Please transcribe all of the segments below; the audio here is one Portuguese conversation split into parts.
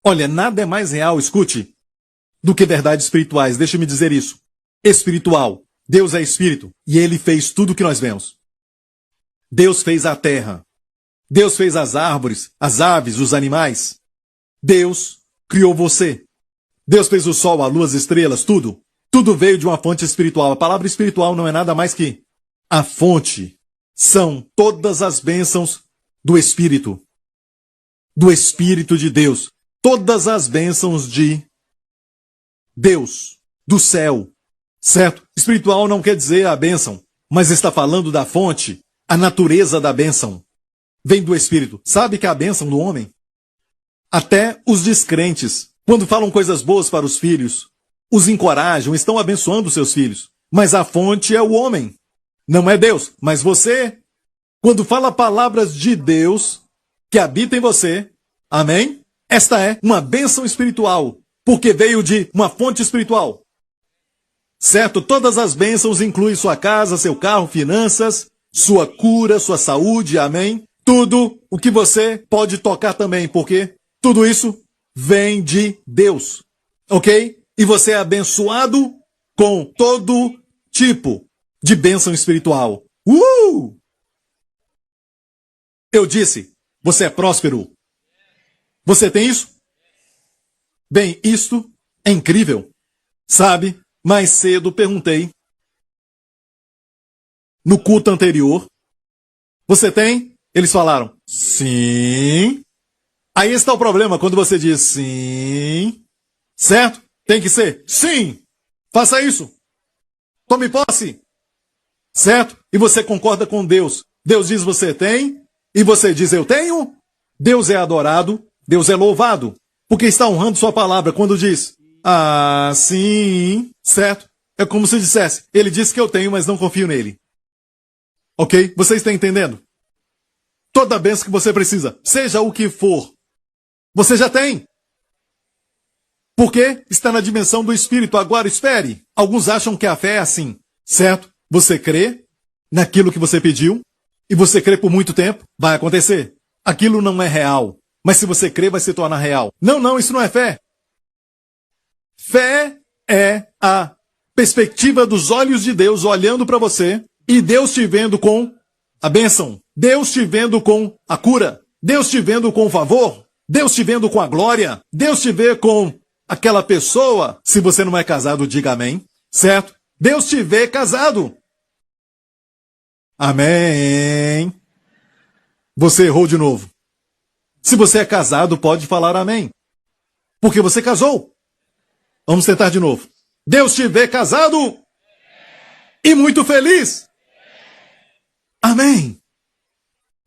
Olha, nada é mais real, escute, do que verdades espirituais. Deixa-me dizer isso. Espiritual. Deus é espírito e ele fez tudo o que nós vemos. Deus fez a terra. Deus fez as árvores, as aves, os animais. Deus criou você. Deus fez o sol, a lua, as estrelas, tudo. Tudo veio de uma fonte espiritual. A palavra espiritual não é nada mais que a fonte. São todas as bênçãos do Espírito. Do Espírito de Deus. Todas as bênçãos de Deus. Do céu. Certo? Espiritual não quer dizer a bênção, mas está falando da fonte, a natureza da bênção. Vem do Espírito. Sabe que é a bênção do homem? Até os descrentes, quando falam coisas boas para os filhos, os encorajam, estão abençoando seus filhos. Mas a fonte é o homem. Não é Deus, mas você. Quando fala palavras de Deus, que habita em você, amém? Esta é uma bênção espiritual, porque veio de uma fonte espiritual. Certo? Todas as bênçãos incluem sua casa, seu carro, finanças, sua cura, sua saúde, amém? Tudo o que você pode tocar também, porque tudo isso vem de Deus, ok? E você é abençoado com todo tipo de bênção espiritual. Eu disse, você é próspero. Você tem isso? Bem, isto é incrível. Sabe, mais cedo perguntei, no culto anterior, você tem? Eles falaram, sim. Aí está o problema, quando você diz sim, certo? Tem que ser sim. Faça isso. Tome posse. Certo? E você concorda com Deus. Deus diz você tem, e você diz eu tenho. Deus é adorado, Deus é louvado, porque está honrando sua palavra quando diz, sim, certo? É como se dissesse, ele disse que eu tenho, mas não confio nele. Ok? Você está entendendo? Toda a bênção que você precisa, seja o que for, você já tem. Porque está na dimensão do Espírito. Agora espere. Alguns acham que a fé é assim, certo? Você crê naquilo que você pediu, e você crê por muito tempo, vai acontecer. Aquilo não é real. Mas se você crê, vai se tornar real. Não, isso não é fé. Fé é a perspectiva dos olhos de Deus olhando para você, e Deus te vendo com a bênção. Deus te vendo com a cura. Deus te vendo com o favor. Deus te vendo com a glória. Deus te vê com aquela pessoa. Se você não é casado, diga amém. Certo? Deus te vê casado. Amém. Você errou de novo. Se você é casado, pode falar amém. Porque você casou. Vamos tentar de novo. Deus te vê casado e muito feliz. Amém.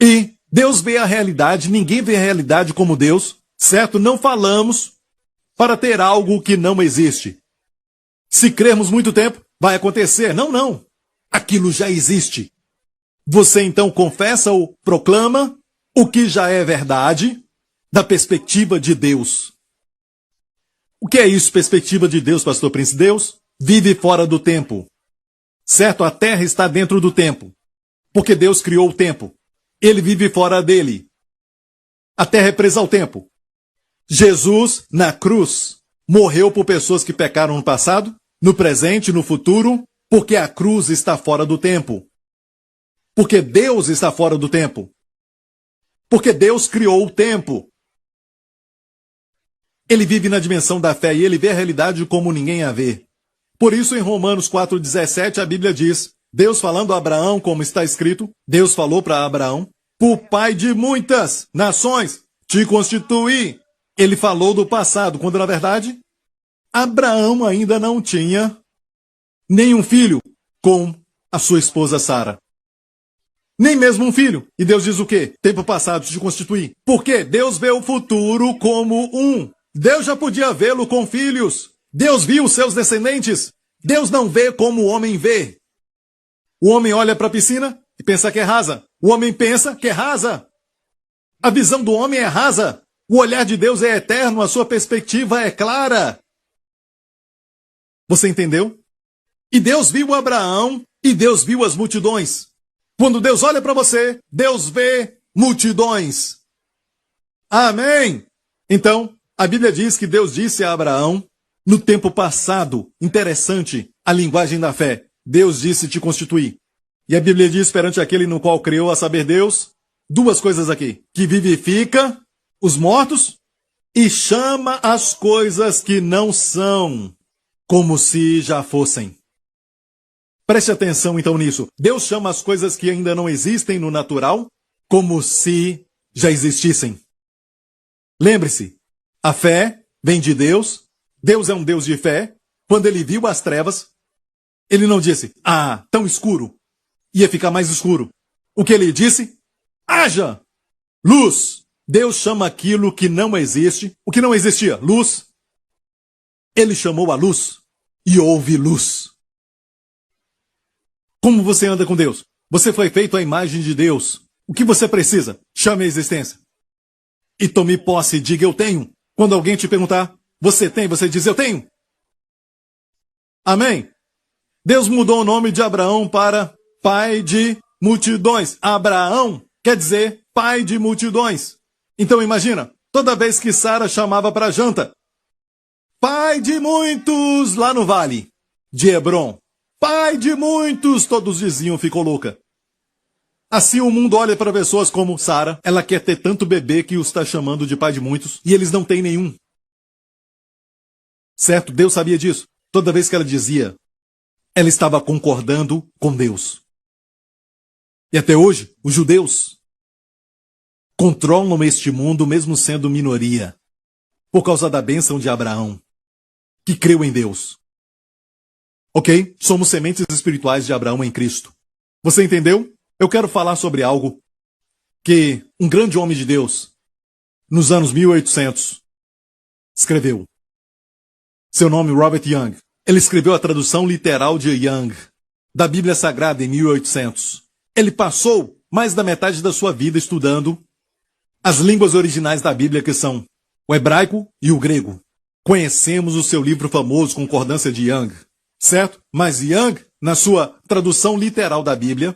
E Deus vê a realidade, ninguém vê a realidade como Deus, certo? Não falamos para ter algo que não existe. Se crermos muito tempo, vai acontecer. Não. Aquilo já existe. Você então confessa ou proclama o que já é verdade da perspectiva de Deus. O que é isso, perspectiva de Deus, pastor Prince? Deus vive fora do tempo. Certo? A terra está dentro do tempo. Porque Deus criou o tempo. Ele vive fora dele. A terra é presa ao tempo. Jesus, na cruz, morreu por pessoas que pecaram no passado, no presente, no futuro, porque a cruz está fora do tempo. Porque Deus está fora do tempo. Porque Deus criou o tempo. Ele vive na dimensão da fé e ele vê a realidade como ninguém a vê. Por isso, em Romanos 4,17, a Bíblia diz, Deus falando a Abraão, como está escrito, Deus falou para Abraão, por pai de muitas nações, te constituí. Ele falou do passado, quando na verdade, Abraão ainda não tinha nenhum filho com a sua esposa Sara. Nem mesmo um filho. E Deus diz o quê? Tempo passado, te constituí. Por quê? Deus vê o futuro como um. Deus já podia vê-lo com filhos. Deus viu os seus descendentes. Deus não vê como o homem vê. O homem olha para a piscina e pensa que é rasa. O homem pensa que é rasa. A visão do homem é rasa. O olhar de Deus é eterno, a sua perspectiva é clara. Você entendeu? E Deus viu Abraão e Deus viu as multidões. Quando Deus olha para você, Deus vê multidões. Amém? Então, A Bíblia diz que Deus disse a Abraão, no tempo passado, interessante, a linguagem da fé, Deus disse te constituir. E a Bíblia diz perante aquele no qual criou, a saber Deus, duas coisas aqui, que vivifica os mortos e chama as coisas que não são, como se já fossem. Preste atenção então nisso. Deus chama as coisas que ainda não existem no natural, como se já existissem. Lembre-se, a fé vem de Deus, Deus é um Deus de fé. Quando ele viu as trevas, ele não disse, tão escuro, ia ficar mais escuro. O que ele disse? Haja luz. Deus chama aquilo que não existe, o que não existia, luz. Ele chamou a luz e houve luz. Como você anda com Deus? Você foi feito à imagem de Deus. O que você precisa? Chame a existência. E tome posse e diga eu tenho. Quando alguém te perguntar, você tem? Você diz eu tenho. Amém? Deus mudou o nome de Abraão para pai de multidões. Abraão quer dizer pai de multidões. Então imagina, toda vez que Sara chamava para janta, pai de muitos lá no vale de Hebron. Pai de muitos, todos diziam, ficou louca. Assim o mundo olha para pessoas como Sara, ela quer ter tanto bebê que os está chamando de pai de muitos, e eles não têm nenhum. Certo? Deus sabia disso. Toda vez que ela dizia, ela estava concordando com Deus. E até hoje, os judeus controlam este mundo mesmo sendo minoria, por causa da bênção de Abraão, que creu em Deus. Ok? Somos sementes espirituais de Abraão em Cristo. Você entendeu? Eu quero falar sobre algo que um grande homem de Deus, nos anos 1800, escreveu. Seu nome, Robert Young. Ele escreveu a tradução literal de Young, da Bíblia Sagrada, em 1800. Ele passou mais da metade da sua vida estudando as línguas originais da Bíblia, que são o hebraico e o grego. Conhecemos o seu livro famoso, Concordância de Young, certo? Mas Young, na sua tradução literal da Bíblia,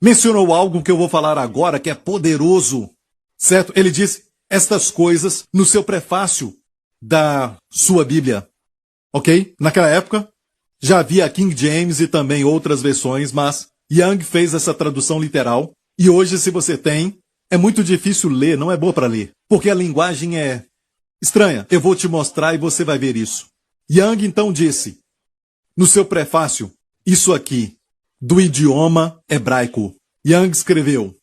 mencionou algo que eu vou falar agora, que é poderoso, certo? Ele disse estas coisas no seu prefácio da sua Bíblia, ok? Naquela época, já havia King James e também outras versões, mas Young fez essa tradução literal, e hoje, se você tem, é muito difícil ler, não é boa para ler, porque a linguagem é estranha. Eu vou te mostrar e você vai ver isso. Young então disse, no seu prefácio, isso aqui, do idioma hebraico. Young escreveu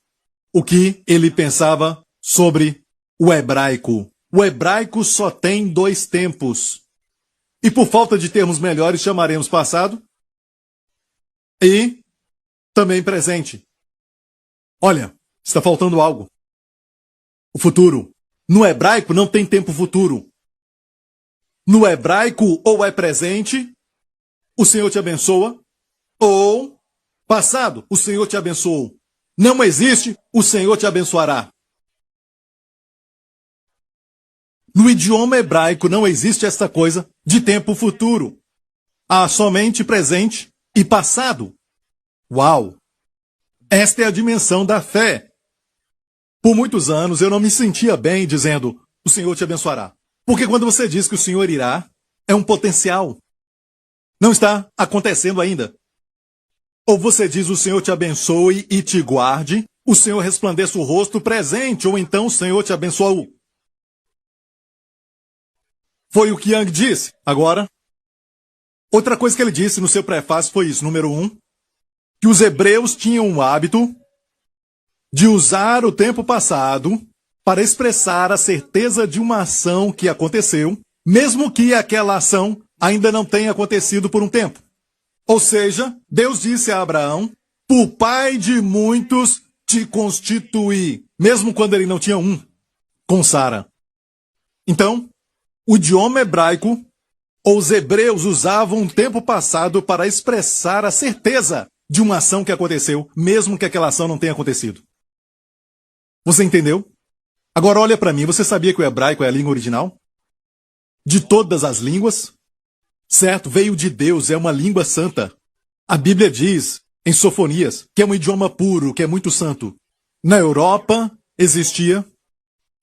o que ele pensava sobre o hebraico. O hebraico só tem 2 tempos. E por falta de termos melhores, chamaremos passado e também presente. Olha, está faltando algo. O futuro. No hebraico não tem tempo futuro. No hebraico, ou é presente, o Senhor te abençoa, ou passado, o Senhor te abençoou. Não existe, o Senhor te abençoará. No idioma hebraico não existe essa coisa de tempo futuro. Há somente presente e passado. Uau! Esta é a dimensão da fé. Por muitos anos eu não me sentia bem dizendo, o Senhor te abençoará. Porque quando você diz que o Senhor irá, é um potencial. Não está acontecendo ainda. Ou você diz o Senhor te abençoe e te guarde, o Senhor resplandeça o rosto presente, ou então o Senhor te abençoou. Foi o que Young disse. Agora, outra coisa que ele disse no seu prefácio foi isso. Número 1, que os hebreus tinham o hábito de usar o tempo passado para expressar a certeza de uma ação que aconteceu, mesmo que aquela ação ainda não tenha acontecido por um tempo. Ou seja, Deus disse a Abraão, por pai de muitos te constituí, mesmo quando ele não tinha um, com Sara. Então, o idioma hebraico, ou os hebreus usavam o tempo passado para expressar a certeza de uma ação que aconteceu, mesmo que aquela ação não tenha acontecido. Você entendeu? Agora olha para mim, você sabia que o hebraico é a língua original? De todas as línguas? Certo, veio de Deus, é uma língua santa. A Bíblia diz, em Sofonias, que é um idioma puro, que é muito santo. Na Europa, existia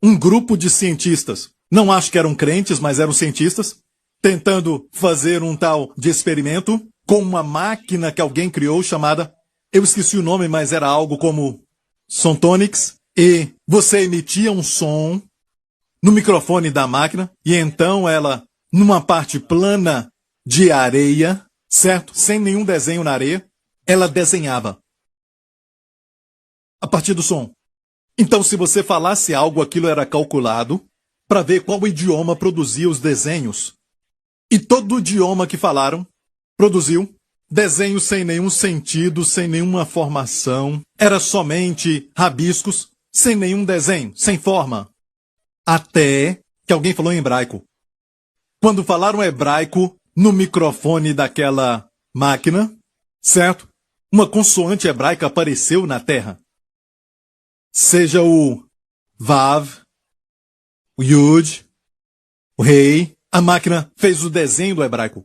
um grupo de cientistas. Não acho que eram crentes, mas eram cientistas, tentando fazer um tal de experimento com uma máquina que alguém criou chamada, eu esqueci o nome, mas era algo como Sontonix, e você emitia um som no microfone da máquina, e então ela, numa parte plana de areia, certo? Sem nenhum desenho na areia, ela desenhava a partir do som. Então, se você falasse algo, aquilo era calculado para ver qual idioma produzia os desenhos. E todo idioma que falaram produziu desenhos sem nenhum sentido, sem nenhuma formação. Era somente rabiscos, sem nenhum desenho, sem forma. Até que alguém falou em hebraico. Quando falaram hebraico no microfone daquela máquina, certo? Uma consoante hebraica apareceu na terra. Seja o Vav, o Yud, o Rei, a máquina fez o desenho do hebraico.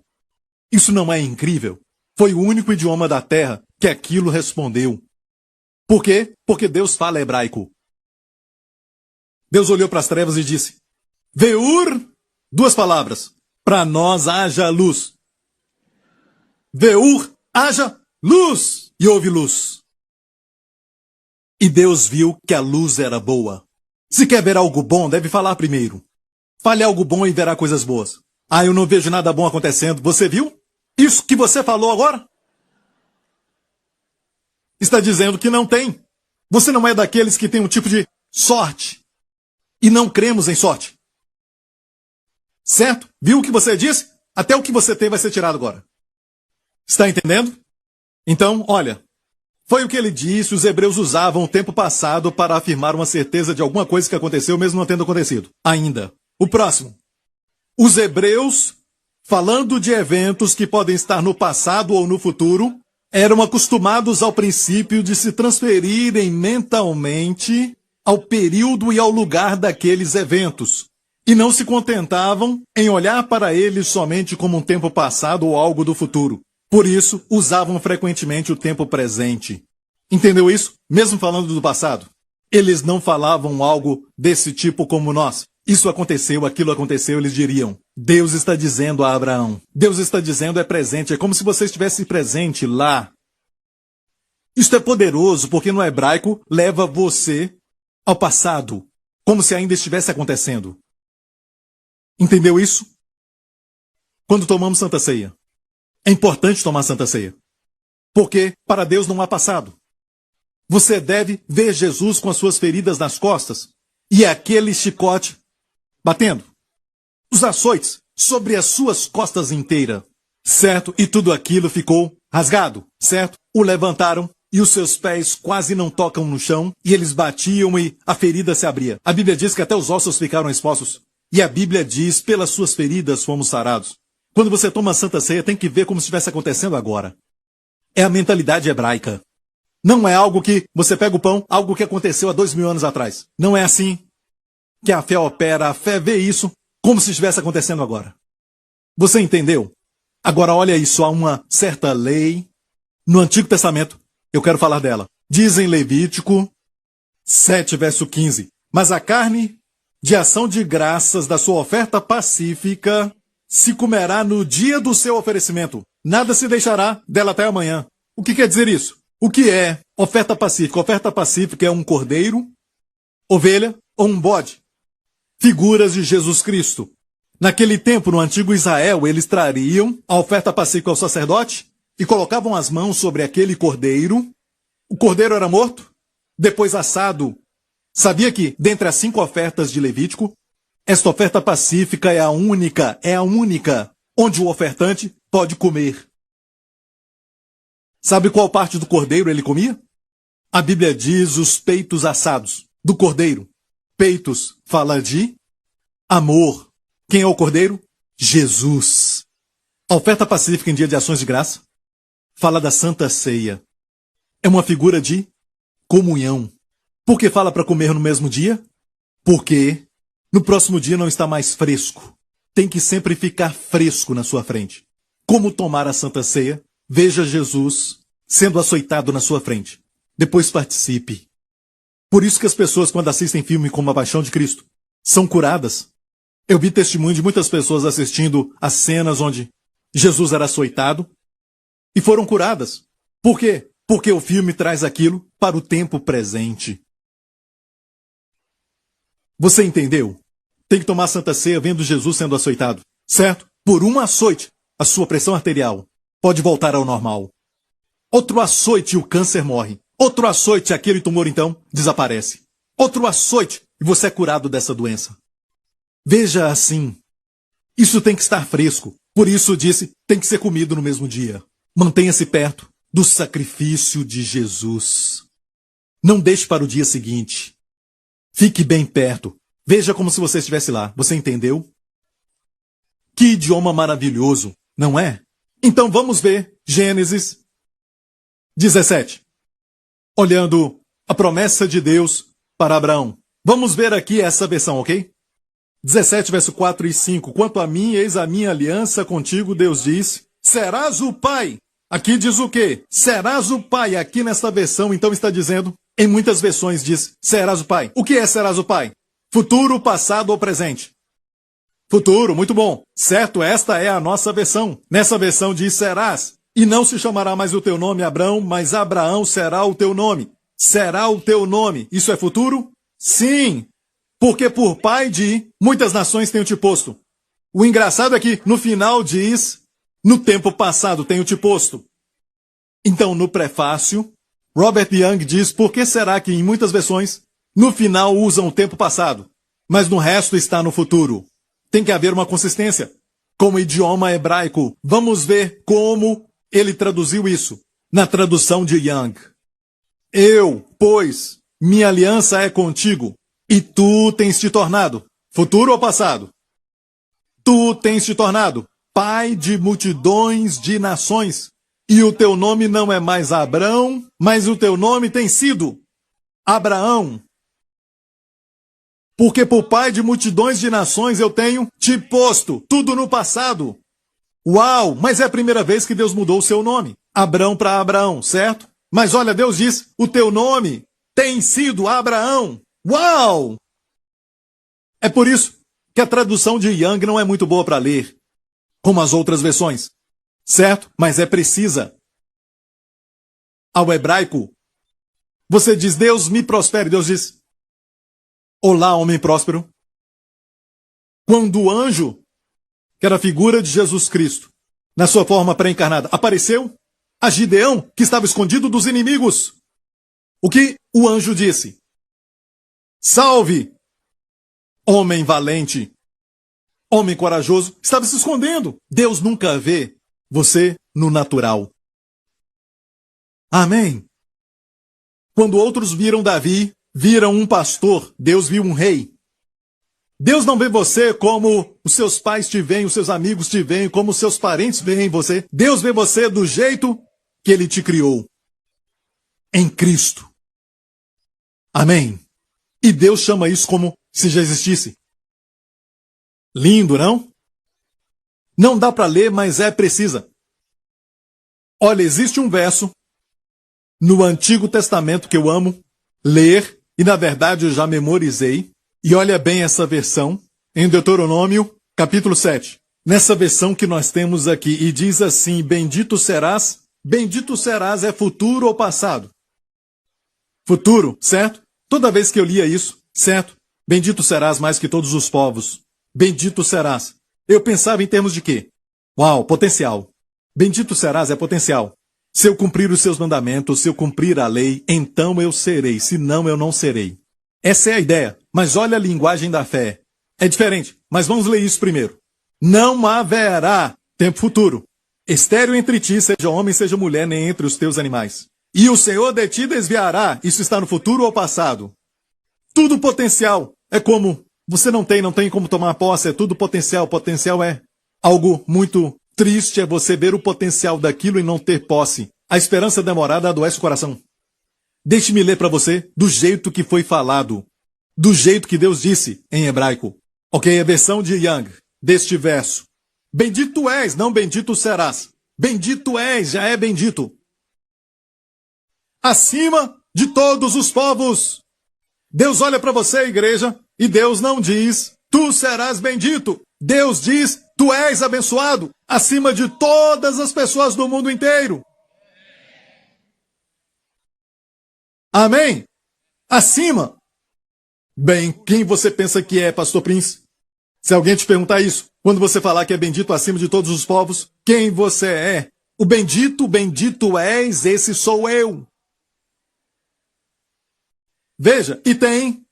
Isso não é incrível? Foi o único idioma da terra que aquilo respondeu. Por quê? Porque Deus fala hebraico. Deus olhou para as trevas e disse, Veur, duas palavras, para nós haja luz. Veur, haja luz. E houve luz. E Deus viu que a luz era boa. Se quer ver algo bom, deve falar primeiro. Fale algo bom e verá coisas boas. Ah, eu não vejo nada bom acontecendo. Você viu? Isso que você falou agora? Está dizendo que não tem. Você não é daqueles que tem um tipo de sorte. E não cremos em sorte. Certo? Viu o que você disse? Até o que você tem vai ser tirado agora. Está entendendo? Então, olha. Foi o que ele disse, os hebreus usavam o tempo passado para afirmar uma certeza de alguma coisa que aconteceu, mesmo não tendo acontecido. Ainda. O próximo. Os hebreus, falando de eventos que podem estar no passado ou no futuro, eram acostumados ao princípio de se transferirem mentalmente ao período e ao lugar daqueles eventos. E não se contentavam em olhar para eles somente como um tempo passado ou algo do futuro. Por isso, usavam frequentemente o tempo presente. Entendeu isso? Mesmo falando do passado. Eles não falavam algo desse tipo como nós. Isso aconteceu, aquilo aconteceu, eles diriam. Deus está dizendo a Abraão. Deus está dizendo é presente. É como se você estivesse presente lá. Isto é poderoso porque no hebraico leva você ao passado. Como se ainda estivesse acontecendo. Entendeu isso? Quando tomamos Santa Ceia. É importante tomar Santa Ceia. Porque para Deus não há passado. Você deve ver Jesus com as suas feridas nas costas e aquele chicote batendo. Os açoites sobre as suas costas inteiras. Certo? E tudo aquilo ficou rasgado. Certo? O levantaram e os seus pés quase não tocam no chão e eles batiam e a ferida se abria. A Bíblia diz que até os ossos ficaram expostos. E a Bíblia diz, pelas suas feridas fomos sarados. Quando você toma a Santa Ceia, tem que ver como se estivesse acontecendo agora. É a mentalidade hebraica. Não é algo que você pega o pão, algo que aconteceu há 2000 anos atrás. Não é assim que a fé opera. A fé vê isso como se estivesse acontecendo agora. Você entendeu? Agora olha isso, há uma certa lei no Antigo Testamento. Eu quero falar dela. Diz em Levítico 7, verso 15. Mas a carne de ação de graças da sua oferta pacífica se comerá no dia do seu oferecimento. Nada se deixará dela até amanhã. O que quer dizer isso? O que é oferta pacífica? Oferta pacífica é um cordeiro, ovelha ou um bode. Figuras de Jesus Cristo. Naquele tempo, no antigo Israel, eles trariam a oferta pacífica ao sacerdote e colocavam as mãos sobre aquele cordeiro. O cordeiro era morto, depois assado. Sabia que, dentre as 5 ofertas de Levítico, esta oferta pacífica é a única onde o ofertante pode comer. Sabe qual parte do cordeiro ele comia? A Bíblia diz os peitos assados do cordeiro. Peitos fala de amor. Quem é o cordeiro? Jesus. A oferta pacífica em dia de ações de graça fala da Santa Ceia. É uma figura de comunhão. Por que fala para comer no mesmo dia? Porque no próximo dia não está mais fresco. Tem que sempre ficar fresco na sua frente. Como tomar a Santa Ceia? Veja Jesus sendo açoitado na sua frente. Depois participe. Por isso que as pessoas, quando assistem filme como A Paixão de Cristo, são curadas. Eu vi testemunho de muitas pessoas assistindo às cenas onde Jesus era açoitado e foram curadas. Por quê? Porque o filme traz aquilo para o tempo presente. Você entendeu? Tem que tomar Santa Ceia vendo Jesus sendo açoitado, certo? Por um açoite, a sua pressão arterial pode voltar ao normal. Outro açoite e o câncer morre. Outro açoite, aquele tumor então desaparece. Outro açoite e você é curado dessa doença. Veja assim, isso tem que estar fresco. Por isso disse, tem que ser comido no mesmo dia. Mantenha-se perto do sacrifício de Jesus. Não deixe para o dia seguinte. Fique bem perto. Veja como se você estivesse lá. Você entendeu? Que idioma maravilhoso, não é? Então vamos ver Gênesis 17. Olhando a promessa de Deus para Abraão. Vamos ver aqui essa versão, ok? 17, verso 4 e 5. Quanto a mim, eis a minha aliança contigo, Deus diz, serás o pai. Aqui diz o quê? Serás o pai. Aqui nesta versão, então está dizendo, em muitas versões diz, serás o pai. O que é serás o pai? Futuro, passado ou presente? Futuro, muito bom. Certo, esta é a nossa versão. Nessa versão diz serás. E não se chamará mais o teu nome Abrão, mas Abraão será o teu nome. Será o teu nome. Isso é futuro? Sim. Porque por pai de muitas nações tenho te posto. O engraçado é que no final diz, no tempo passado tenho te posto. Então no prefácio, Robert Young diz, por que será que em muitas versões, no final usam o tempo passado, mas no resto está no futuro? Tem que haver uma consistência. Como idioma hebraico, vamos ver como ele traduziu isso, na tradução de Young. Eu, pois, minha aliança é contigo, e tu tens te tornado, futuro ou passado? Tu tens te tornado pai de multidões de nações, e o teu nome não é mais Abrão, mas o teu nome tem sido Abraão. Porque por pai de multidões de nações eu tenho te posto, tudo no passado. Uau, mas é a primeira vez que Deus mudou o seu nome. Abrão para Abraão, certo? Mas olha, Deus diz, o teu nome tem sido Abraão. Uau! É por isso que a tradução de Young não é muito boa para ler, como as outras versões, certo? Mas é precisa. Ao hebraico, você diz, Deus me prospere. Deus diz, olá, homem próspero. Quando o anjo, que era a figura de Jesus Cristo, na sua forma pré-encarnada, apareceu a Gideão, que estava escondido dos inimigos. O que o anjo disse? Salve, homem valente, homem corajoso, estava se escondendo. Deus nunca vê você no natural. Amém. Quando outros viram Davi, viram um pastor, Deus viu um rei. Deus não vê você como os seus pais te veem, os seus amigos te veem, como os seus parentes veem você. Deus vê você do jeito que Ele te criou. Em Cristo. Amém. E Deus chama isso como se já existisse. Lindo, não? Não dá para ler, mas é precisa. Olha, existe um verso no Antigo Testamento que eu amo ler, e na verdade eu já memorizei. E olha bem essa versão, em Deuteronômio, capítulo 7. Nessa versão que nós temos aqui, e diz assim, bendito serás é futuro ou passado? Futuro, certo? Toda vez que eu lia isso, certo? Bendito serás mais que todos os povos. Bendito serás. Eu pensava em termos de quê? Uau, potencial. Bendito serás é potencial. Se eu cumprir os seus mandamentos, se eu cumprir a lei, então eu serei, senão eu não serei. Essa é a ideia, mas olha a linguagem da fé. É diferente, mas vamos ler isso primeiro. Não haverá tempo futuro. Estéril entre ti, seja homem, seja mulher, nem entre os teus animais. E o Senhor de ti desviará. Isso está no futuro ou passado? Tudo potencial. É como, você não tem como tomar posse, é tudo potencial. Potencial é algo muito triste, é você ver o potencial daquilo e não ter posse. A esperança demorada adoece o coração. Deixe-me ler para você do jeito que foi falado, do jeito que Deus disse em hebraico. Ok, a versão de Young, deste verso. Bendito és, não bendito serás. Bendito és, já é bendito. Acima de todos os povos. Deus olha para você, igreja, e Deus não diz, tu serás bendito. Deus diz, tu és abençoado acima de todas as pessoas do mundo inteiro. Amém? Acima. Bem, quem você pensa que é, Pastor Prince? Se alguém te perguntar isso, quando você falar que é bendito acima de todos os povos, quem você é? O bendito, bendito és, esse sou eu. Veja, e tem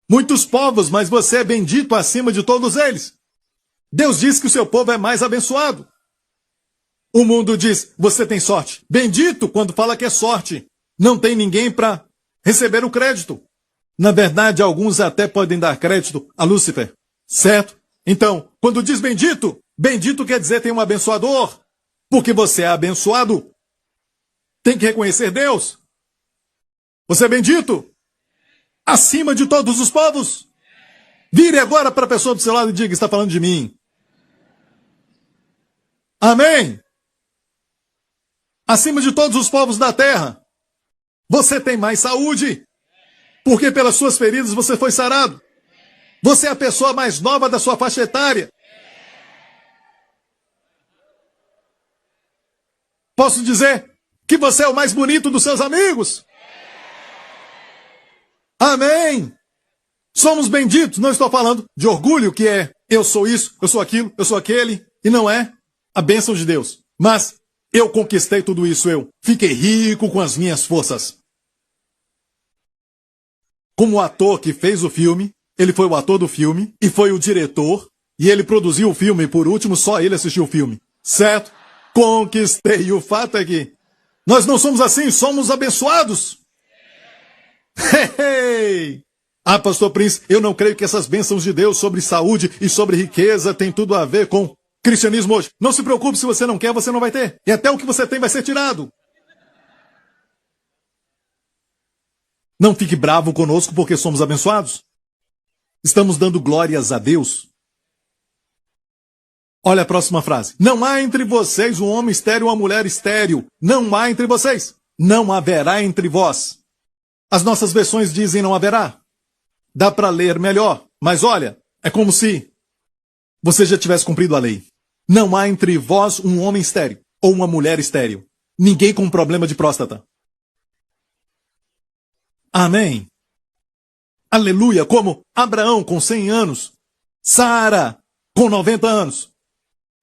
muitos povos, mas você é bendito acima de todos eles. Deus diz que o seu povo é mais abençoado. O mundo diz, você tem sorte. Bendito quando fala que é sorte. Não tem ninguém para receber o crédito. Na verdade, alguns até podem dar crédito a Lúcifer, certo? Então, quando diz bendito, bendito quer dizer tem um abençoador. Porque você é abençoado. Tem que reconhecer Deus. Você é bendito acima de todos os povos. Vire agora para a pessoa do seu lado e diga, está falando de mim. Amém? Acima de todos os povos da terra. Você tem mais saúde. Porque pelas suas feridas você foi sarado. Você é a pessoa mais nova da sua faixa etária. Posso dizer que você é o mais bonito dos seus amigos? Amém! Somos benditos, não estou falando de orgulho, que é eu sou isso, eu sou aquilo, eu sou aquele, e não é a bênção de Deus. Mas eu conquistei tudo isso, eu fiquei rico com as minhas forças. Como o ator que fez o filme, ele foi o ator do filme, e foi o diretor, e ele produziu o filme, e por último só ele assistiu o filme, certo? Conquistei. O fato é que nós não somos assim, somos abençoados. Hey! Ah, Pastor Prince, eu não creio que essas bênçãos de Deus sobre saúde e sobre riqueza têm tudo a ver com cristianismo hoje. Não se preocupe, se você não quer, você não vai ter. E até o que você tem vai ser tirado. Não fique bravo conosco porque somos abençoados. Estamos dando glórias a Deus. Olha a próxima frase. Não há entre vocês um homem estéril ou uma mulher estéril. Não há entre vocês. Não haverá entre vós. As nossas versões dizem não haverá. Dá para ler melhor. Mas olha, é como se você já tivesse cumprido a lei. Não há entre vós um homem estéril ou uma mulher estéril. Ninguém com problema de próstata. Amém. Aleluia. Como Abraão com 100 anos. Sara com 90 anos.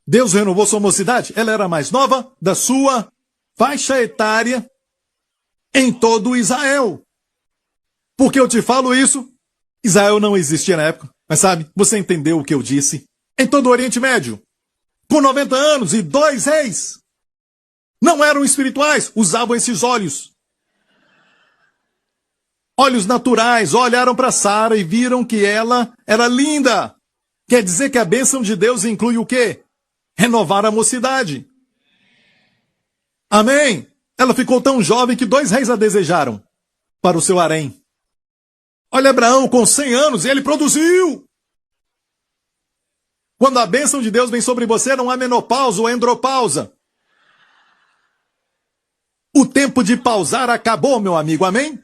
Deus renovou sua mocidade. Ela era a mais nova da sua faixa etária em todo Israel. Por que eu te falo isso? Israel não existia na época. Mas sabe, você entendeu o que eu disse. Em todo o Oriente Médio. Com 90 anos e 2 reis. Não eram espirituais. Usavam esses olhos. Olhos naturais. Olharam para Sara e viram que ela era linda. Quer dizer que a bênção de Deus inclui o quê? Renovar a mocidade. Amém? Ela ficou tão jovem que 2 reis a desejaram para o seu harém. Olha Abraão com 100 anos e ele produziu. Quando a bênção de Deus vem sobre você, não há menopausa ou andropausa. O tempo de pausar acabou, meu amigo. Amém?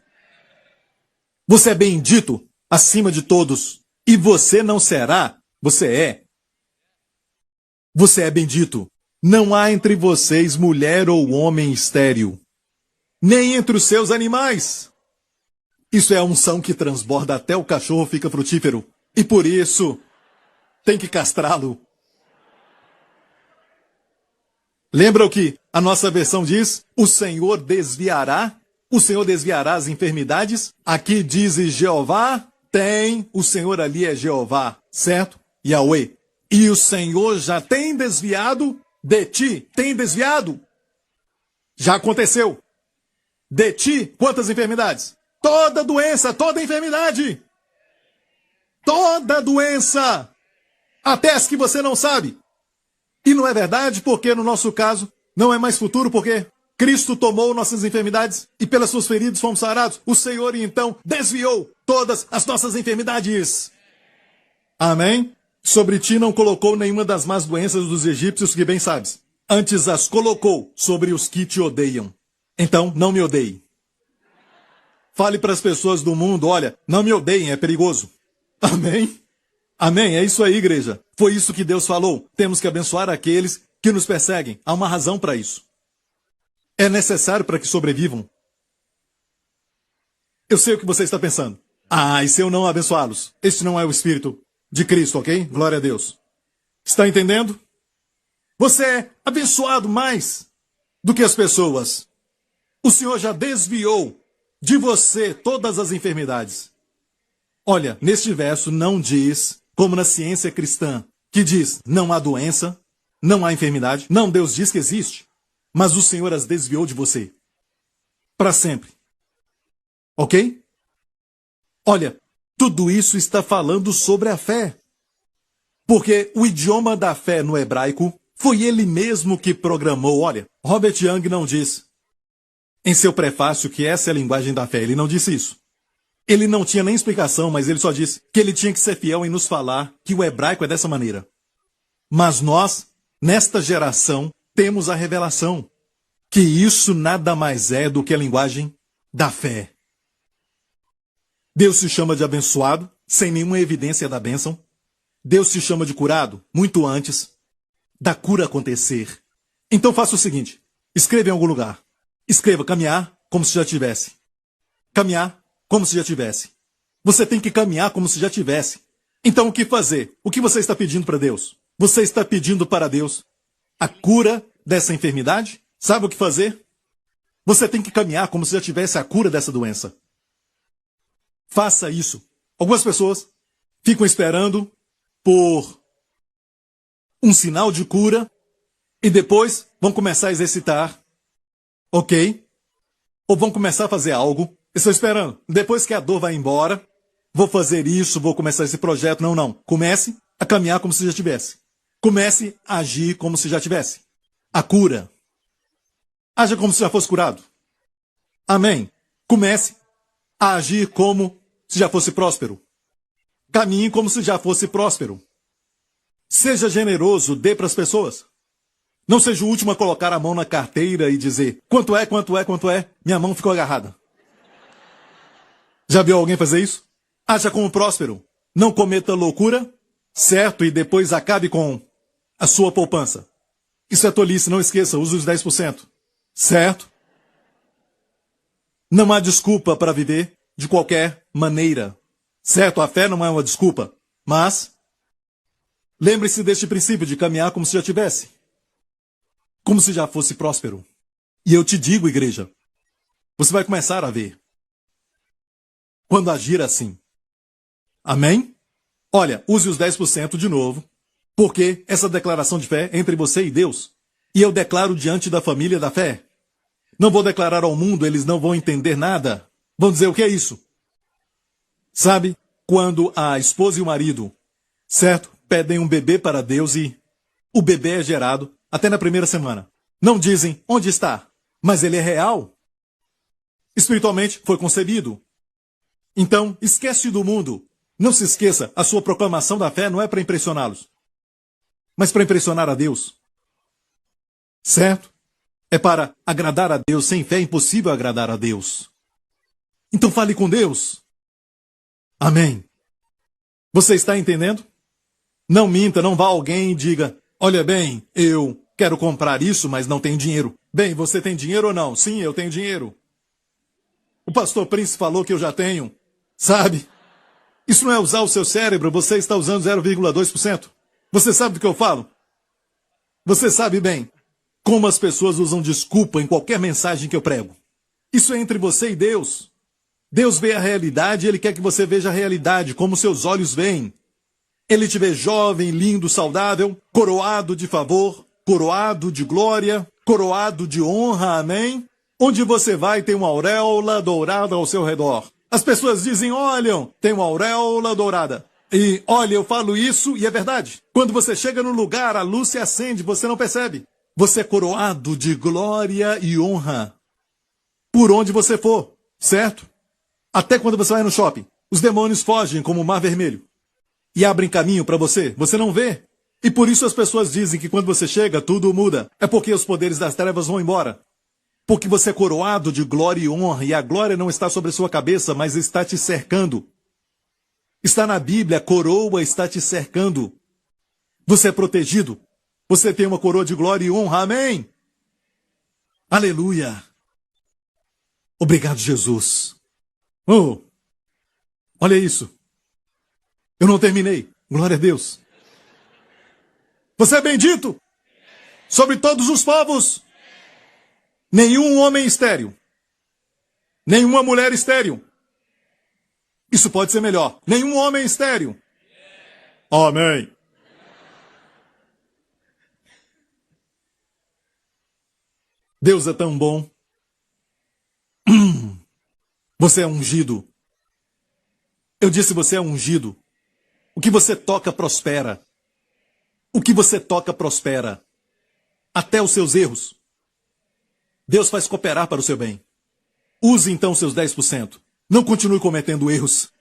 Você é bendito acima de todos. E você não será. Você é. Você é bendito. Não há entre vocês mulher ou homem estéril, nem entre os seus animais. Isso é a unção que transborda até o cachorro fica frutífero. E por isso, tem que castrá-lo. Lembra o que a nossa versão diz? O Senhor desviará as enfermidades. Aqui diz Jeová, tem, o Senhor ali é Jeová, certo? Yahweh. E o Senhor já tem desviado de ti. Tem desviado. Já aconteceu. De ti, quantas enfermidades? Toda doença, toda enfermidade. Toda doença. Até as que você não sabe. E não é verdade porque no nosso caso não é mais futuro porque Cristo tomou nossas enfermidades e pelas suas feridas fomos sarados. O Senhor então desviou todas as nossas enfermidades. Amém? Sobre ti não colocou nenhuma das más doenças dos egípcios que bem sabes. Antes as colocou sobre os que te odeiam. Então, não me odeie. Fale para as pessoas do mundo, olha, não me odeiem, é perigoso. Amém? Amém? É isso aí, igreja. Foi isso que Deus falou. Temos que abençoar aqueles que nos perseguem. Há uma razão para isso. É necessário para que sobrevivam. Eu sei o que você está pensando. Ah, e se eu não abençoá-los? Este não é o Espírito de Cristo, ok? Glória a Deus. Está entendendo? Você é abençoado mais do que as pessoas. O Senhor já desviou de você todas as enfermidades. Olha, neste verso não diz, como na ciência cristã, que diz não há doença, não há enfermidade. Não, Deus diz que existe, mas o Senhor as desviou de você. Para sempre. Ok? Olha, tudo isso está falando sobre a fé. Porque o idioma da fé no hebraico foi ele mesmo que programou. Olha, Robert Young não diz em seu prefácio que essa é a linguagem da fé. Ele não disse isso. Ele não tinha nem explicação, mas ele só disse que ele tinha que ser fiel em nos falar que o hebraico é dessa maneira. Mas nós, nesta geração, temos a revelação que isso nada mais é do que a linguagem da fé. Deus se chama de abençoado, sem nenhuma evidência da bênção. Deus se chama de curado, muito antes da cura acontecer. Então faça o seguinte, escreva em algum lugar. Escreva caminhar como se já tivesse. Caminhar como se já tivesse. Você tem que caminhar como se já tivesse. Então o que fazer? O que você está pedindo para Deus? Você está pedindo para Deus a cura dessa enfermidade? Sabe o que fazer? Você tem que caminhar como se já tivesse a cura dessa doença. Faça isso. Algumas pessoas ficam esperando por um sinal de cura e depois vão começar a exercitar, ok? Ou vão começar a fazer algo. Estou esperando. Depois que a dor vai embora, vou fazer isso, vou começar esse projeto. Não, não. Comece a caminhar como se já tivesse. Comece a agir como se já tivesse. A cura. Haja como se já fosse curado. Amém. Comece a agir como se já fosse próspero. Caminhe como se já fosse próspero. Seja generoso, dê para as pessoas. Não seja o último a colocar a mão na carteira e dizer quanto é, quanto é, quanto é. Minha mão ficou agarrada. Já viu alguém fazer isso? Haja como próspero. Não cometa loucura, certo? E depois acabe com a sua poupança. Isso é tolice, não esqueça, use os 10%. Certo? Não há desculpa para viver de qualquer maneira. Certo? A fé não é uma desculpa. Mas lembre-se deste princípio de caminhar como se já tivesse. Como se já fosse próspero. E eu te digo, igreja, você vai começar a ver. Quando agir assim. Amém? Olha, use os 10% de novo, porque essa declaração de fé é entre você e Deus. E eu declaro diante da família da fé. Não vou declarar ao mundo, eles não vão entender nada. Vão dizer o que é isso? Sabe, quando a esposa e o marido, certo, pedem um bebê para Deus e o bebê é gerado até na primeira semana. Não dizem onde está, mas ele é real. Espiritualmente foi concebido. Então, esquece do mundo. Não se esqueça, a sua proclamação da fé não é para impressioná-los, mas para impressionar a Deus. Certo? É para agradar a Deus. Sem fé é impossível agradar a Deus. Então fale com Deus. Amém. Você está entendendo? Não minta, não vá a alguém e diga, olha bem, eu quero comprar isso, mas não tenho dinheiro. Bem, você tem dinheiro ou não? Sim, eu tenho dinheiro. O pastor Prince falou que eu já tenho. Sabe? Isso não é usar o seu cérebro, você está usando 0,2%. Você sabe do que eu falo? Você sabe bem como as pessoas usam desculpa em qualquer mensagem que eu prego. Isso é entre você e Deus. Deus vê a realidade e Ele quer que você veja a realidade, como seus olhos veem. Ele te vê jovem, lindo, saudável, coroado de favor, coroado de glória, coroado de honra, amém? Onde você vai tem uma auréola dourada ao seu redor. As pessoas dizem, olham, tem uma auréola dourada. E, olha, eu falo isso e é verdade. Quando você chega no lugar, a luz se acende, você não percebe. Você é coroado de glória e honra. Por onde você for, certo? Até quando você vai no shopping. Os demônios fogem como o mar vermelho. E abrem caminho para você. Você não vê. E por isso as pessoas dizem que quando você chega, tudo muda. É porque os poderes das trevas vão embora. Porque você é coroado de glória e honra, e a glória não está sobre a sua cabeça, mas está te cercando. Está na Bíblia, a coroa está te cercando. Você é protegido. Você tem uma coroa de glória e honra. Amém? Aleluia. Obrigado, Jesus. Oh, olha isso. Eu não terminei. Glória a Deus. Você é bendito sobre todos os povos. Nenhum homem estéril. Nenhuma mulher estéril. Isso pode ser melhor. Nenhum homem estéril. Amém. Deus é tão bom. Você é ungido. Eu disse, você é ungido. O que você toca prospera. O que você toca prospera. Até os seus erros. Deus faz cooperar para o seu bem. Use então seus 10%. Não continue cometendo erros.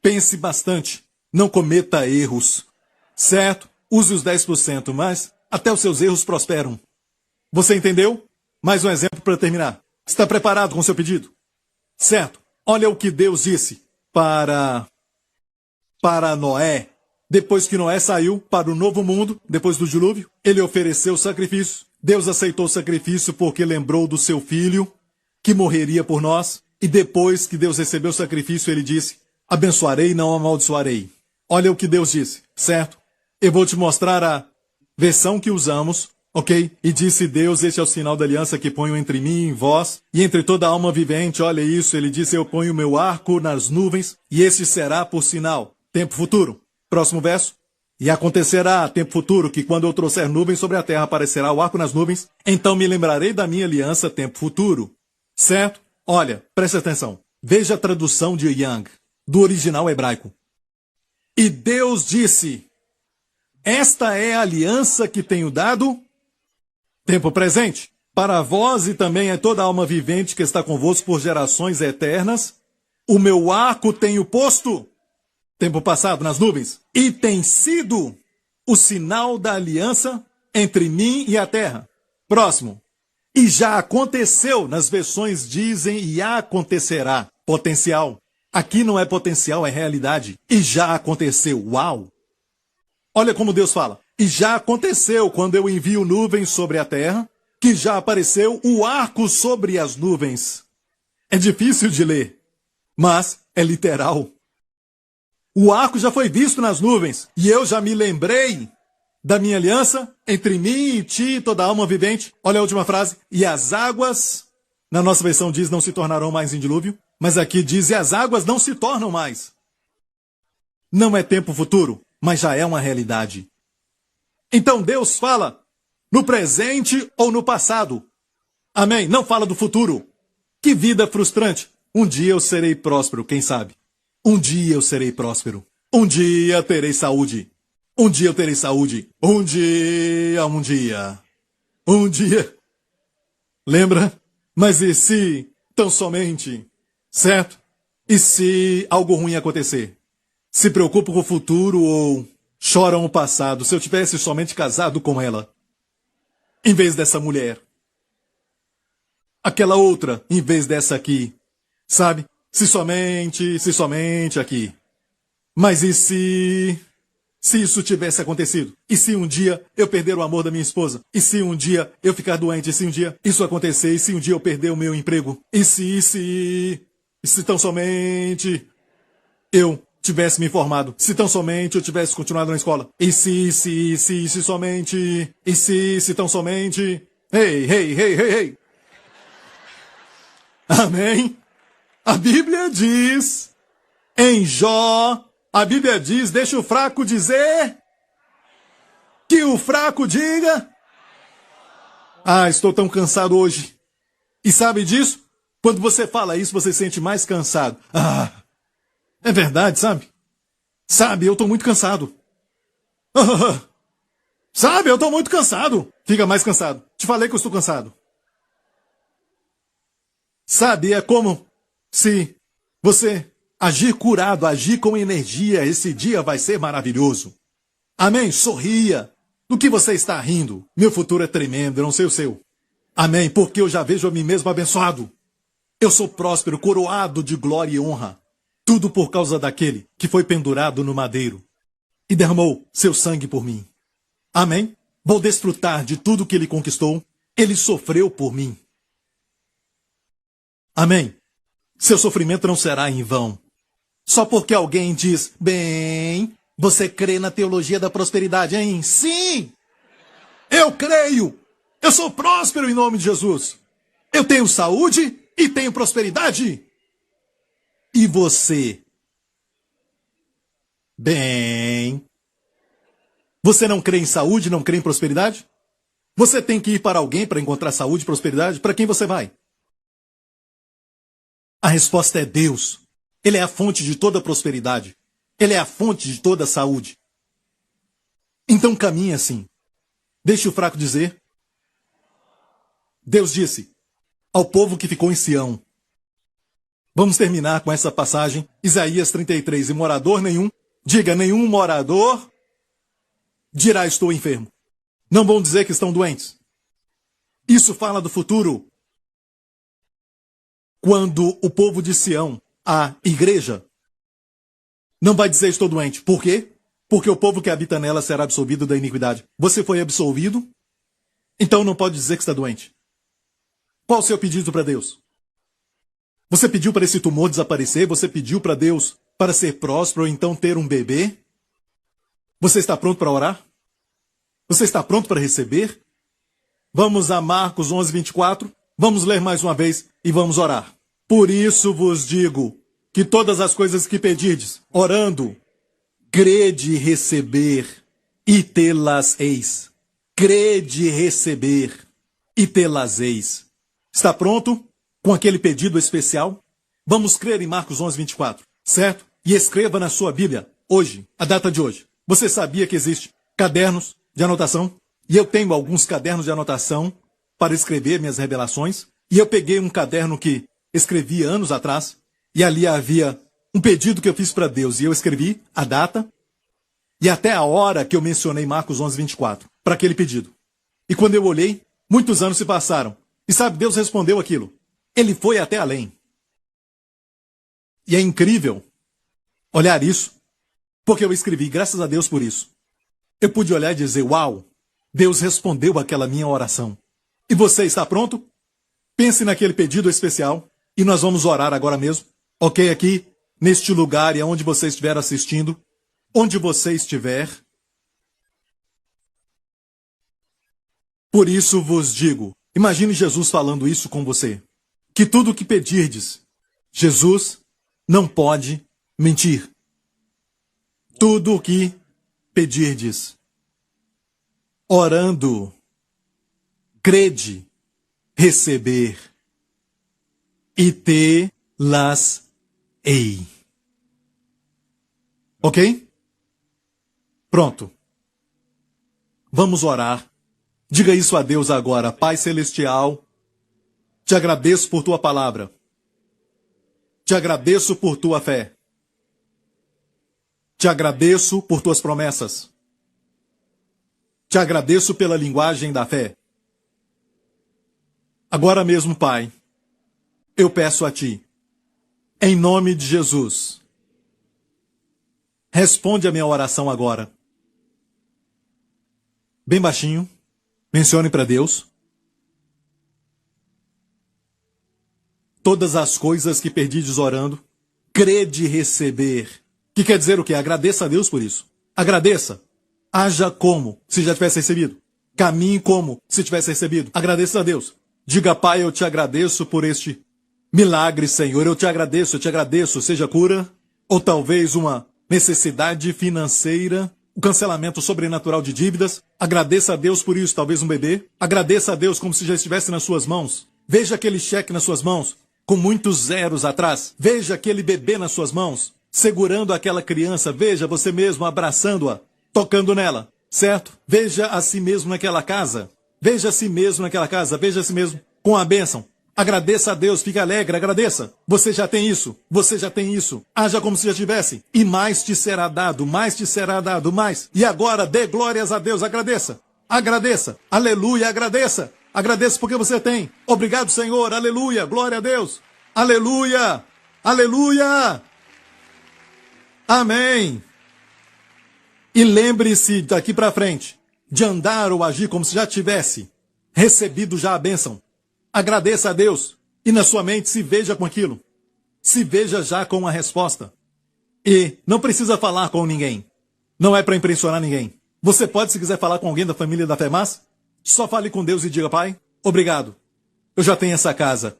Pense bastante. Não cometa erros. Certo? Use os 10%, mas até os seus erros prosperam. Você entendeu? Mais um exemplo para terminar. Está preparado com seu pedido? Certo. Olha o que Deus disse para Noé. Depois que Noé saiu para o novo mundo, depois do dilúvio, ele ofereceu sacrifício. Deus aceitou o sacrifício porque lembrou do seu filho, que morreria por nós. E depois que Deus recebeu o sacrifício, ele disse, abençoarei e não amaldiçoarei. Olha o que Deus disse, certo? Eu vou te mostrar a versão que usamos, ok? E disse Deus, este é o sinal da aliança que ponho entre mim e vós, e entre toda alma vivente. Olha isso, ele disse, eu ponho o meu arco nas nuvens, e este será por sinal. Tempo futuro. Próximo verso. E acontecerá, tempo futuro, que quando eu trouxer nuvens sobre a terra, aparecerá o arco nas nuvens, então me lembrarei da minha aliança, tempo futuro. Certo? Olha, preste atenção. Veja a tradução de Young, do original hebraico. E Deus disse, esta é a aliança que tenho dado, tempo presente, para vós e também a toda alma vivente que está convosco por gerações eternas. O meu arco tenho posto, tempo passado, nas nuvens, e tem sido o sinal da aliança entre mim e a terra. Próximo. E já aconteceu, nas versões dizem e acontecerá. Potencial. Aqui não é potencial, é realidade. E já aconteceu. Uau! Olha como Deus fala. E já aconteceu quando eu envio nuvens sobre a terra, que já apareceu o arco sobre as nuvens. É difícil de ler, mas é literal. O arco já foi visto nas nuvens, e eu já me lembrei da minha aliança entre mim e ti, toda alma vivente. Olha a última frase. E as águas, na nossa versão diz, não se tornarão mais em dilúvio, mas aqui diz, e as águas não se tornam mais. Não é tempo futuro, mas já é uma realidade. Então Deus fala no presente ou no passado. Amém? Não fala do futuro. Que vida frustrante. Um dia eu serei próspero, quem sabe? Um dia eu serei próspero. Um dia terei saúde. Um dia eu terei saúde. Um dia. Lembra? Mas e se, tão somente, certo? E se algo ruim acontecer? Se preocupa com o futuro ou choram o passado? Se eu tivesse somente casado com ela, em vez dessa mulher. Aquela outra, em vez dessa aqui. Sabe? Se somente aqui. Mas e se isso tivesse acontecido? E se um dia eu perder o amor da minha esposa? E se um dia eu ficar doente? E se um dia isso acontecer? E se um dia eu perder o meu emprego? E se tão somente eu tivesse me informado? Se tão somente eu tivesse continuado na escola? E se somente? E se tão somente? Ei. Amém? A Bíblia diz, em Jó, a Bíblia diz, deixa o fraco dizer, que o fraco diga, estou tão cansado hoje. E sabe disso? Quando você fala isso, você se sente mais cansado. É verdade, sabe? Sabe, eu estou muito cansado. Sabe, eu estou muito cansado. Fica mais cansado. Te falei que eu estou cansado. Sabe, é como se você agir curado, agir com energia, esse dia vai ser maravilhoso. Amém? Sorria. Do que você está rindo? Meu futuro é tremendo, eu não sei o seu. Amém? Porque eu já vejo a mim mesmo abençoado. Eu sou próspero, coroado de glória e honra. Tudo por causa daquele que foi pendurado no madeiro e derramou seu sangue por mim. Amém? Vou desfrutar de tudo que ele conquistou. Ele sofreu por mim. Amém? Seu sofrimento não será em vão. Só porque alguém diz, bem, você crê na teologia da prosperidade, hein? Sim! Eu creio! Eu sou próspero em nome de Jesus. Eu tenho saúde e tenho prosperidade. E você? Bem, você não crê em saúde, não crê em prosperidade? Você tem que ir para alguém para encontrar saúde e prosperidade? Para quem você vai? A resposta é Deus. Ele é a fonte de toda prosperidade. Ele é a fonte de toda saúde. Então caminhe assim. Deixe o fraco dizer. Deus disse ao povo que ficou em Sião. Vamos terminar com essa passagem. Isaías 33. E morador nenhum, diga nenhum morador, dirá estou enfermo. Não vão dizer que estão doentes. Isso fala do futuro. Quando o povo de Sião, a igreja, não vai dizer estou doente. Por quê? Porque o povo que habita nela será absolvido da iniquidade. Você foi absolvido? Então não pode dizer que está doente. Qual o seu pedido para Deus? Você pediu para esse tumor desaparecer? Você pediu para Deus para ser próspero ou então ter um bebê? Você está pronto para orar? Você está pronto para receber? Vamos a Marcos 11, 24. Vamos ler mais uma vez e vamos orar. Por isso vos digo que todas as coisas que pedirdes, orando, crede receber e tê-las-eis. Crede receber e tê-las-eis. Está pronto com aquele pedido especial? Vamos crer em Marcos 11, 24, certo? E escreva na sua Bíblia, hoje, a data de hoje. Você sabia que existe cadernos de anotação? E eu tenho alguns cadernos de anotação para escrever minhas revelações. E eu peguei um caderno que escrevi anos atrás. E ali havia um pedido que eu fiz para Deus. E eu escrevi a data e até a hora que eu mencionei Marcos 11, 24, para aquele pedido. E quando eu olhei, muitos anos se passaram. E sabe, Deus respondeu aquilo. Ele foi até além. E é incrível olhar isso, porque eu escrevi, graças a Deus por isso. Eu pude olhar e dizer, uau, Deus respondeu aquela minha oração. E você está pronto? Pense naquele pedido especial e nós vamos orar agora mesmo. Ok? Aqui, neste lugar e aonde você estiver assistindo, onde você estiver. Por isso vos digo, imagine Jesus falando isso com você, que tudo o que pedirdes, Jesus não pode mentir. Tudo o que pedirdes, orando, crede, receber, e tê-las-ei. Ok? Pronto. Vamos orar. Diga isso a Deus agora. Pai Celestial, te agradeço por tua palavra. Te agradeço por tua fé. Te agradeço por tuas promessas. Te agradeço pela linguagem da fé. Agora mesmo, Pai, eu peço a Ti, em nome de Jesus, responde a minha oração agora. Bem baixinho, mencione para Deus. Todas as coisas que perdides orando, crede receber. Que quer dizer o quê? Agradeça a Deus por isso. Agradeça. Haja como se já tivesse recebido. Caminhe como se tivesse recebido. Agradeça a Deus. Diga, Pai, eu te agradeço por este milagre, Senhor. Eu te agradeço. Seja cura, ou talvez uma necessidade financeira, o cancelamento sobrenatural de dívidas. Agradeça a Deus por isso, talvez um bebê. Agradeça a Deus como se já estivesse nas suas mãos. Veja aquele cheque nas suas mãos, com muitos zeros atrás. Veja aquele bebê nas suas mãos, segurando aquela criança. Veja você mesmo abraçando-a, tocando nela, certo? Veja a si mesmo naquela casa. Veja a si mesmo naquela casa. Veja a si mesmo com a bênção. Agradeça a Deus, fique alegre, agradeça. Você já tem isso, você já tem isso. Haja como se já tivesse. E mais te será dado, mais te será dado, mais. E agora dê glórias a Deus, agradeça. Agradeça, aleluia, agradeça. Agradeça porque você tem. Obrigado, Senhor, aleluia, glória a Deus. Aleluia, aleluia. Amém! E lembre-se daqui para frente de andar ou agir como se já tivesse recebido já a bênção. Agradeça a Deus e na sua mente se veja com aquilo. Se veja já com a resposta. E não precisa falar com ninguém. Não é para impressionar ninguém. Você pode, se quiser falar com alguém da família da fé, mas só fale com Deus e diga: Pai, obrigado. Eu já tenho essa casa.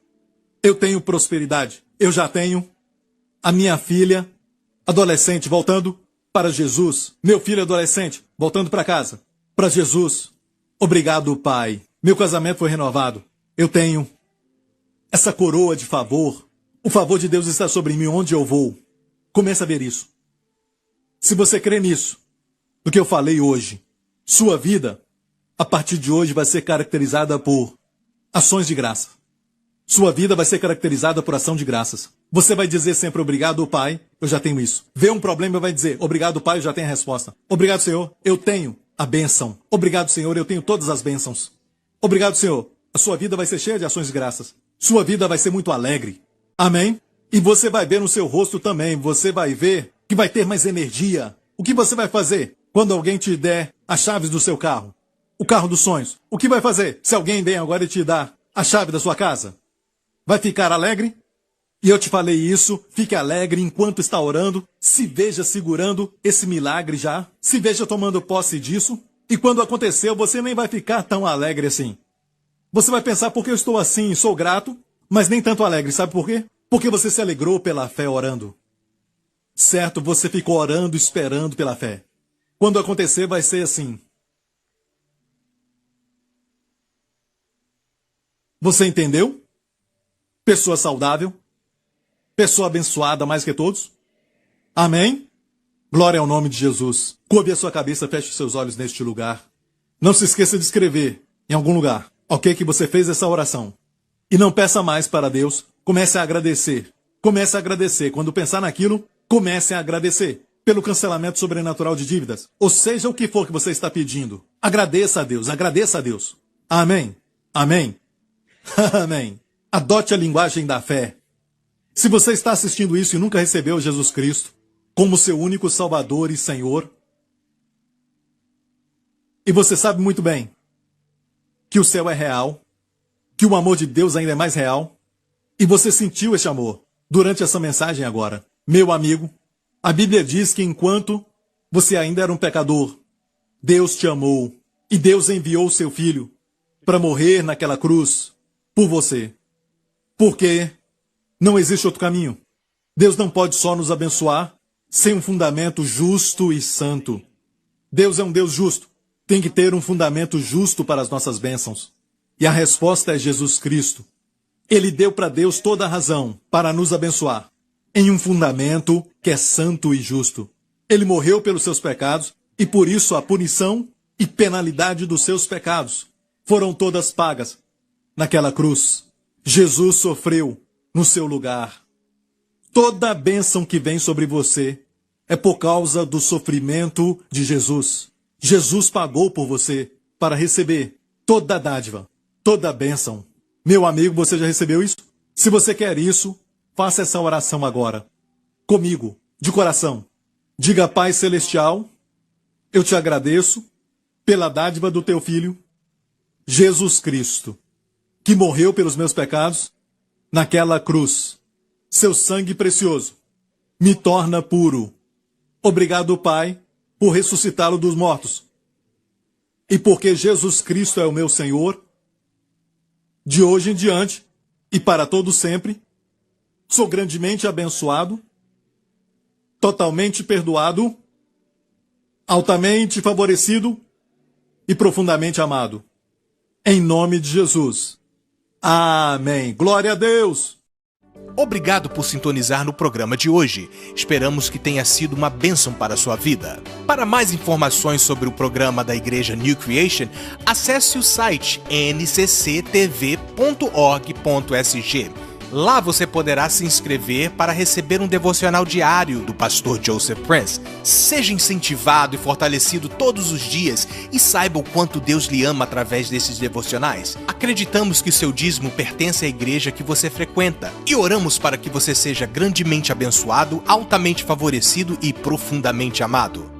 Eu tenho prosperidade. Eu já tenho a minha filha adolescente voltando para Jesus. Meu filho adolescente voltando para casa. Para Jesus. Obrigado, Pai. Meu casamento foi renovado. Eu tenho essa coroa de favor. O favor de Deus está sobre mim onde eu vou. Comece a ver isso. Se você crê nisso, do que eu falei hoje, sua vida, a partir de hoje, vai ser caracterizada por ações de graça. Sua vida vai ser caracterizada por ação de graças. Você vai dizer sempre: obrigado, Pai, eu já tenho isso. Vê um problema e vai dizer: obrigado, Pai, eu já tenho a resposta. Obrigado, Senhor, eu tenho a bênção. Obrigado, Senhor, eu tenho todas as bênçãos. Obrigado, Senhor, a sua vida vai ser cheia de ações de graças. Sua vida vai ser muito alegre. Amém? E você vai ver no seu rosto também, você vai ver que vai ter mais energia. O que você vai fazer quando alguém te der as chaves do seu carro? O carro dos sonhos. O que vai fazer se alguém vem agora e te dá a chave da sua casa? Vai ficar alegre? E eu te falei isso, fique alegre enquanto está orando, se veja segurando esse milagre já, se veja tomando posse disso, e quando aconteceu você nem vai ficar tão alegre assim. Você vai pensar: porque eu estou assim, sou grato, mas nem tanto alegre, sabe por quê? Porque você se alegrou pela fé orando. Certo, você ficou orando, esperando pela fé. Quando acontecer vai ser assim. Você entendeu? Pessoa saudável. Pessoa abençoada mais que todos. Amém? Glória ao nome de Jesus. Curve a sua cabeça, feche os seus olhos neste lugar. Não se esqueça de escrever em algum lugar, ok, que você fez essa oração. E não peça mais para Deus. Comece a agradecer. Comece a agradecer. Quando pensar naquilo, comece a agradecer pelo cancelamento sobrenatural de dívidas. Ou seja, o que for que você está pedindo. Agradeça a Deus. Agradeça a Deus. Amém. Amém. Amém. Adote a linguagem da fé. Se você está assistindo isso e nunca recebeu Jesus Cristo como seu único Salvador e Senhor, e você sabe muito bem que o céu é real, que o amor de Deus ainda é mais real, e você sentiu esse amor durante essa mensagem agora, meu amigo, a Bíblia diz que enquanto você ainda era um pecador, Deus te amou e Deus enviou o seu Filho para morrer naquela cruz por você. Porque não existe outro caminho. Deus não pode só nos abençoar sem um fundamento justo e santo. Deus é um Deus justo. Tem que ter um fundamento justo para as nossas bênçãos. E a resposta é Jesus Cristo. Ele deu para Deus toda a razão para nos abençoar em um fundamento que é santo e justo. Ele morreu pelos seus pecados e por isso a punição e penalidade dos seus pecados foram todas pagas naquela cruz. Jesus sofreu no seu lugar. Toda a bênção que vem sobre você é por causa do sofrimento de Jesus. Jesus pagou por você para receber toda a dádiva, toda a bênção. Meu amigo, você já recebeu isso? Se você quer isso, faça essa oração agora. Comigo, de coração. Diga: Pai Celestial, eu te agradeço pela dádiva do teu Filho, Jesus Cristo, que morreu pelos meus pecados naquela cruz. Seu sangue precioso me torna puro. Obrigado, Pai, por ressuscitá-lo dos mortos. E porque Jesus Cristo é o meu Senhor, de hoje em diante e para todo sempre, sou grandemente abençoado, totalmente perdoado, altamente favorecido e profundamente amado. Em nome de Jesus. Amém. Glória a Deus. Obrigado por sintonizar no programa de hoje. Esperamos que tenha sido uma bênção para a sua vida. Para mais informações sobre o programa da Igreja New Creation, acesse o site ncctv.org.sg. Lá você poderá se inscrever para receber um devocional diário do pastor Joseph Prince. Seja incentivado e fortalecido todos os dias e saiba o quanto Deus lhe ama através desses devocionais. Acreditamos que o seu dízimo pertence à igreja que você frequenta e oramos para que você seja grandemente abençoado, altamente favorecido e profundamente amado.